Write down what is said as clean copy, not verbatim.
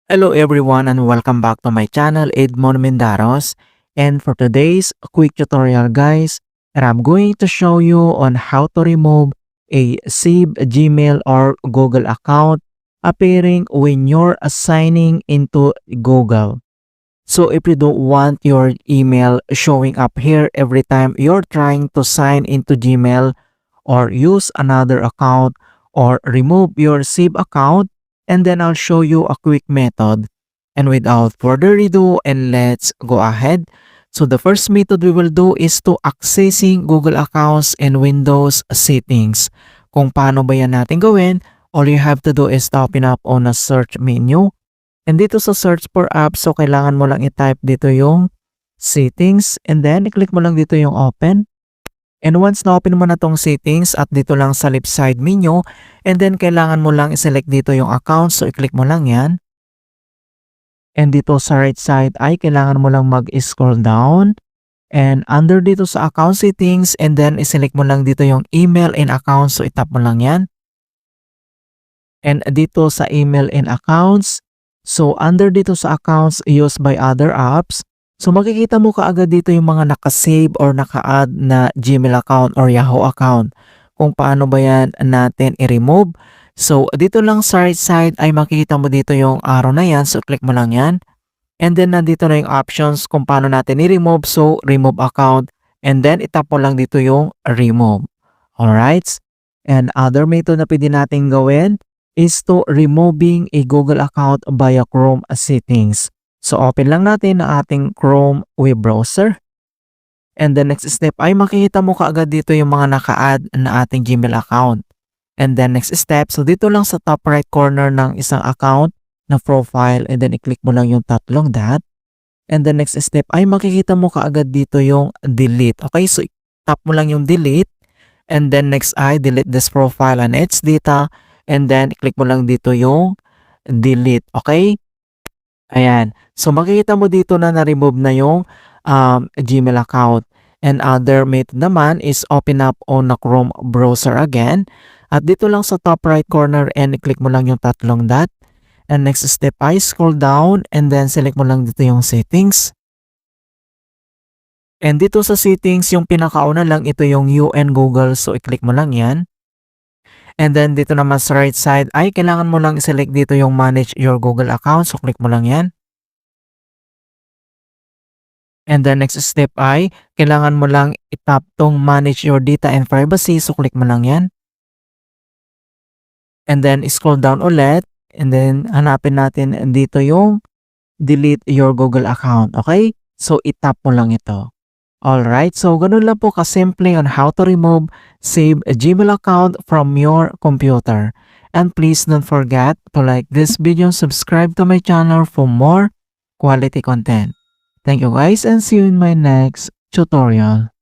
Hello everyone and welcome back to my channel, Edmond Mendaros. And for today's quick tutorial guys, I'm going to show you on how to remove a saved Gmail or Google account appearing when you're signing into Google. So if you don't want your email showing up here every time you're trying to sign into Gmail or use another account or remove your saved account, and then I'll show you a quick method. And without further ado, and let's go ahead. So the first method we will do is to accessing Google accounts and Windows settings. Kung paano ba yan natin gawin, all you have to do is to open up on a search menu. And dito sa search for apps, so kailangan mo lang i-type dito yung settings and then i-click mo lang dito yung open. And once na-open mo na tong settings at dito lang sa left side menu, and then kailangan mo lang i-select dito yung account, so i-click mo lang yan. And dito sa right side ay kailangan mo lang mag-scroll down. And under dito sa account settings, and then i-select mo lang dito yung email and account, so itap mo lang yan. And dito sa email and accounts, so under dito sa accounts used by other apps, so makikita mo kaagad dito yung mga nakasave or naka-add na Gmail account or Yahoo account. Kung paano ba yan natin i-remove. So dito lang sa right side ay makikita mo dito yung arrow na yan. So click mo lang yan. And then nandito na yung options kung paano natin i-remove. So remove account. And then itap mo lang dito yung remove. Alright. And other method na pwede natin gawin is to removing a Google account via Chrome settings. So open lang natin ang ating Chrome web browser. And the next step ay makikita mo kaagad dito yung mga naka-add na ating Gmail account. And then next step, so dito lang sa top right corner ng isang account na profile, and then i-click mo lang yung tatlong dot. And the next step ay makikita mo kaagad dito yung delete. Okay, so tap mo lang yung delete. And then next ay delete this profile and its data. And then i-click mo lang dito yung delete. Okay? Ayan. So makikita mo dito na na-remove na yung Gmail account. And other method naman is open up on the Chrome browser again. At dito lang sa top right corner and i-click mo lang yung tatlong dot. And next step ay scroll down and then select mo lang dito yung settings. And dito sa settings, yung pinakauna lang ito yung UN Google. So i-click mo lang yan. And then dito naman sa right side ay kailangan mo lang i-select dito yung manage your Google account. So click mo lang yan. And the next step ay kailangan mo lang itap tong manage your data and privacy. So click mo lang yan. And then scroll down ulit. And then hanapin natin dito yung delete your Google account. Okay? So itap mo lang ito. Alright, so ganun lang po kasimple on how to remove save a Gmail account from your computer. And please don't forget to like this video and subscribe to my channel for more quality content. Thank you guys and see you in my next tutorial.